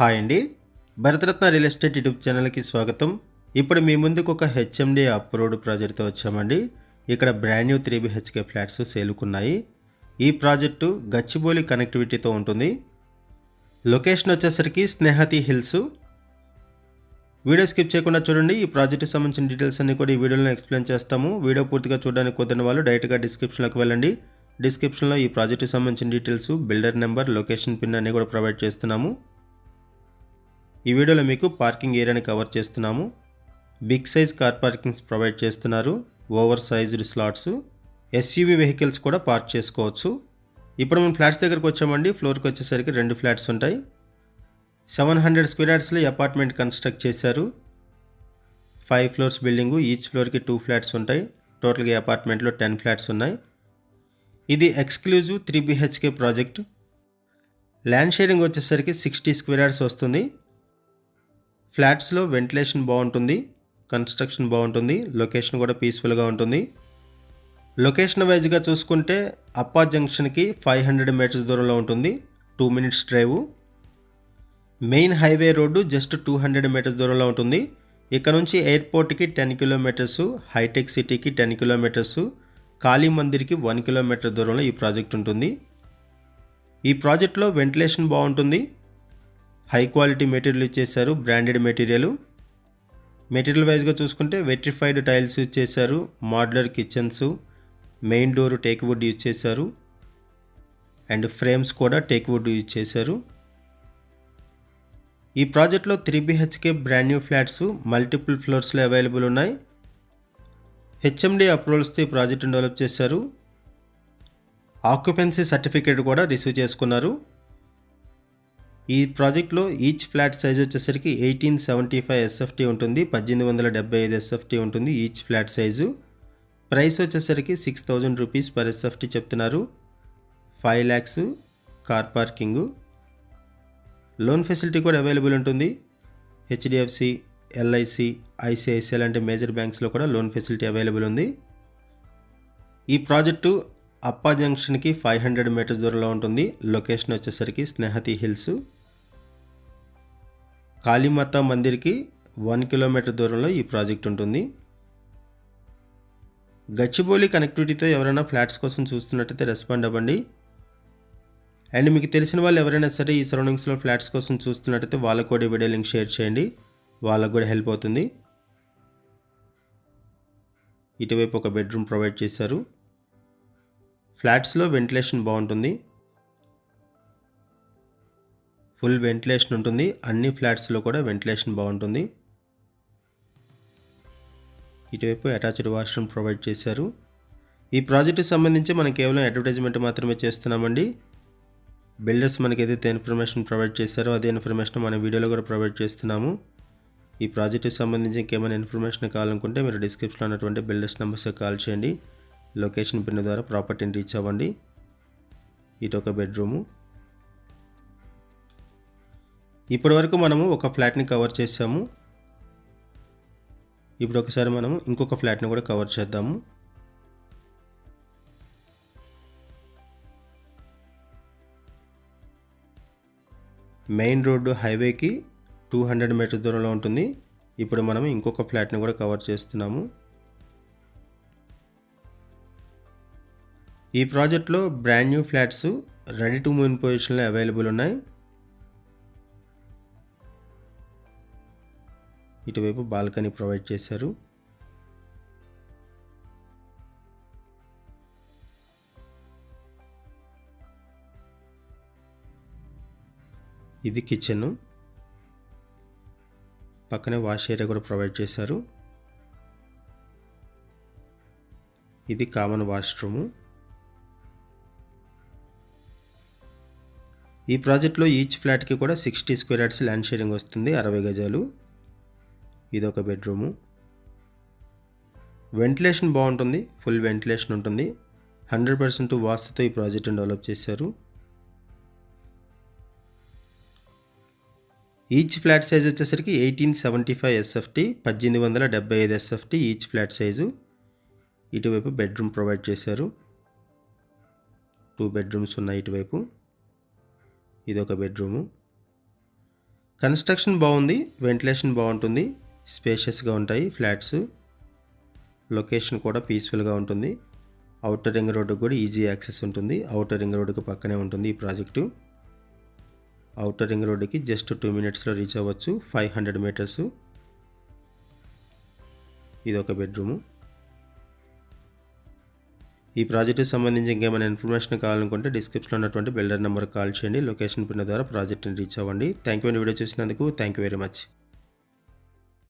Hi అండి. Bharat Ratna real estate YouTube ఛానల్కి స్వాగతం. ఇప్పుడు మీ ముందుకు ఒక హెచ్ఎండి అప్రూవ్డ్ ప్రాజెక్ట్తో వచ్చామండి. ఇక్కడ బ్రాండ్ న్యూ 3 BHK ఫ్లాట్స్ సేలుకున్నాయి. ఈ ప్రాజెక్టు గచ్చిబౌలి కనెక్టివిటీతో ఉంటుంది. లొకేషన్ వచ్చేసరికి స్నేహతి హిల్స్. వీడియో స్కిప్ చేయకుండా చూడండి. ఈ ప్రాజెక్ట్కి సంబంధించిన డీటెయిల్స్ అన్ని కూడా ఈ వీడియోలో ఎక్స్ప్లెయిన్ చేస్తాము. వీడియో పూర్తిగా చూడడానికి కుదరని వాళ్ళు డైరెక్ట్గా డిస్క్రిప్షన్లోకి వెళ్ళండి. డిస్క్రిప్షన్లో ఈ ప్రాజెక్ట్కి సంబంధించిన details, builder number, location pin అన్ని కూడా ప్రొవైడ్ చేస్తున్నాము. ఈ వీడియోలో మీకు పార్కింగ్ ఏరియాని కవర్ చేస్తున్నాము. Big size car parkings provide చేస్తున్నారు. Over sized slots, SUV vehicles కూడా పార్క్ చేసుకోవచ్చు. ఇప్పుడు మనం ఫ్లాట్స్ దగ్గరకు వచ్చామండి. ఫ్లోర్కి వచ్చేసరికి 2 ఫ్లాట్స్ ఉంటాయి. 700 స్క్వేర్ యార్డ్స్లో అపార్ట్మెంట్ కన్స్ట్రక్ట్ చేశారు. 5 ఫ్లోర్స్ బిల్డింగు, ఈచ్ ఫ్లోర్కి 2 ఫ్లాట్స్ ఉంటాయి. టోటల్గా అపార్ట్మెంట్లో 10 ఫ్లాట్స్ ఉన్నాయి. ఇది exclusive 3 BHK project. Land sharing వచ్చేసరికి 60 స్క్వేర్ యార్డ్స్ వస్తుంది. ఫ్లాట్స్లో వెంటిలేషన్ బాగుంటుంది, కన్స్ట్రక్షన్ బాగుంటుంది, లొకేషన్ కూడా పీస్ఫుల్గా ఉంటుంది. లొకేషన్ వైజ్గా చూసుకుంటే అప్పా జంక్షన్కి 500 మీటర్స్ దూరంలో ఉంటుంది, 2 minutes drive. Main highway road just 200 metres దూరంలో ఉంటుంది. ఇక్కడ నుంచి ఎయిర్పోర్ట్కి 10 కిలోమీటర్స్, హైటెక్ సిటీకి 10 కిలోమీటర్స్, కాళీ మందిర్కి 1 కిలోమీటర్ దూరంలో ఈ ప్రాజెక్ట్ ఉంటుంది. ఈ ప్రాజెక్ట్లో వెంటిలేషన్ బాగుంటుంది. హై క్వాలిటీ మెటీరియల్ యూజ్ చేశారు, బ్రాండెడ్ మెటీరియల్. మెటీరియల్ వైజ్గా చూసుకుంటే వెట్రిఫైడ్ టైల్స్ యూజ్ చేశారు, modular kitchens, main door teak wood use చేశారు అండ్ ఫ్రేమ్స్ కూడా టేక్ వుడ్ యూజ్ చేశారు. ఈ ప్రాజెక్ట్లో 3 BHK brand new flats multiple ఫ్లోర్స్లో అవైలబుల్ ఉన్నాయి. హెచ్ఎండి అప్రూవల్స్తో ఈ ప్రాజెక్ట్ని డెవలప్ చేశారు. ఆక్యుపెన్సీ సర్టిఫికేట్ కూడా రిసీవ్ చేసుకున్నారు. ఈ ప్రాజెక్ట్లో ఈచ్ ఫ్లాట్ సైజ్ వచ్చేసరికి 1875 SFT ఉంటుంది, 1875 SFT ఉంటుంది ఈచ్ ఫ్లాట్ సైజు. ప్రైస్ వచ్చేసరికి 6000 రూపీస్ పర్ SFT చెప్తున్నారు. 5 lakhs car parking. Loan facility కూడా అవైలబుల్ ఉంటుంది. HDFC, LIC, ICICI లాంటి మేజర్ బ్యాంక్స్లో కూడా లోన్ ఫెసిలిటీ అవైలబుల్ ఉంది. ఈ ప్రాజెక్టు అప్పా జంక్షన్కి 500 మీటర్స్ దూరంలో ఉంటుంది. లొకేషన్ వచ్చేసరికి స్నేహతి హిల్స్. కాళీమాత మందిర్కి 1 కిలోమీటర్ దూరంలో ఈ ప్రాజెక్ట్ ఉంటుంది. గచ్చిబౌలి కనెక్టివిటీతో ఎవరైనా ఫ్లాట్స్ కోసం చూస్తున్నట్టయితే రెస్పాండ్ అవ్వండి. అండ్ మీకు తెలిసిన వాళ్ళు ఎవరైనా సరే ఈ సరౌండింగ్స్లో ఫ్లాట్స్ కోసం చూస్తున్నట్టయితే వాళ్ళకు కూడా వీడియో లింక్ షేర్ చేయండి, వాళ్ళకు కూడా హెల్ప్ అవుతుంది. ఇటువైపు ఒక బెడ్రూమ్ ప్రొవైడ్ చేశారు. ఫ్లాట్స్లో వెంటిలేషన్ బాగుంటుంది, ఫుల్ వెంటిలేషన్ ఉంటుంది. అన్ని ఫ్లాట్స్లో కూడా వెంటిలేషన్ బాగుంటుంది. ఇటువైపు అటాచ్డ్ వాష్రూమ్ ప్రొవైడ్ చేశారు. ఈ ప్రాజెక్టుకి సంబంధించి మనం కేవలం అడ్వర్టైజ్మెంట్ మాత్రమే చేస్తున్నామండి. బిల్డర్స్ మనకి ఏదైతే ఇన్ఫర్మేషన్ ప్రొవైడ్ చేశారో అదే ఇన్ఫర్మేషన్ మన వీడియోలో కూడా ప్రొవైడ్ చేస్తున్నాము. ఈ ప్రాజెక్టుకి సంబంధించి ఇంకేమైనా ఇన్ఫర్మేషన్ కావాలనుకుంటే మీరు డిస్క్రిప్షన్లో ఉన్నటువంటి బిల్డర్స్ నెంబర్స్కి కాల్ చేయండి. లొకేషన్ పిన్ ద్వారా ప్రాపర్టీని రీచ్ అవ్వండి. ఇటు ఒక బెడ్రూము. ఇప్పటి వరకు మనము ఒక ఫ్లాట్ని కవర్ చేసాము. ఇప్పుడు ఒకసారి మనము ఇంకొక ఫ్లాట్ని కూడా కవర్ చేద్దాము. మెయిన్ రోడ్డు హైవేకి 200 మీటర్స్ దూరంలో ఉంటుంది. ఇప్పుడు మనం ఇంకొక ఫ్లాట్ని కూడా కవర్ చేస్తున్నాము. ఈ ప్రాజెక్ట్లో brand new flats ready to move in పొజిషన్లో అవైలబుల్ ఉన్నాయి. ఇటువైపు బాల్కనీ ప్రొవైడ్ చేశారు. ఇది కిచెన్, పక్కనే వాష్ ఏరియా కూడా ప్రొవైడ్ చేశారు. ఇది కామన్ వాష్రూము. ఈ ప్రాజెక్ట్లో ఈచ్ ఫ్లాట్కి కూడా 60 స్క్వేర్ యార్డ్స్ ల్యాండ్ షేరింగ్ వస్తుంది, 60 గజాలు. ఇదొక బెడ్రూము. వెంటిలేషన్ బాగుంటుంది, ఫుల్ వెంటిలేషన్ ఉంటుంది. 100% వాస్తుతో ఈ ప్రాజెక్ట్ని డెవలప్ చేశారు. ఈచ్ ఫ్లాట్ సైజ్ వచ్చేసరికి 1875 SFT, 1875 SFT each flat size. ఇటువైపు బెడ్రూమ్ ప్రొవైడ్ చేశారు. 2 బెడ్రూమ్స్ ఉన్నాయి ఇటువైపు. ఇదొక బెడ్రూము. కన్స్ట్రక్షన్ బాగుంది, వెంటిలేషన్ బాగుంటుంది, స్పేషియస్గా ఉంటాయి ఫ్లాట్స్. లొకేషన్ కూడా పీస్ఫుల్గా ఉంటుంది. ఔటర్ రింగ్ రోడ్డు కూడా ఈజీ యాక్సెస్ ఉంటుంది. ఔటర్ రింగ్ రోడ్డుకి పక్కనే ఉంటుంది ఈ ప్రాజెక్టు. ఔటర్ రింగ్ రోడ్డుకి జస్ట్ 2 మినిట్స్లో రీచ్ అవ్వచ్చు. 500 మీటర్స్. ఇది ఒక బెడ్రూము. ఈ ప్రాజెక్టుకి సంబంధించి ఇంకేమైనా ఇన్ఫర్మేషన్ కావాలనుకుంటే డిస్క్రిప్షన్లో ఉన్నటువంటి బిల్డర్ నెంబర్కి కాల్ చేయండి. లొకేషన్ పిన్ ద్వారా ప్రాజెక్ట్ని రీచ్ అవ్వండి. థ్యాంక్ యూ అండి వీడియో చూసినందుకు. Thank you very much.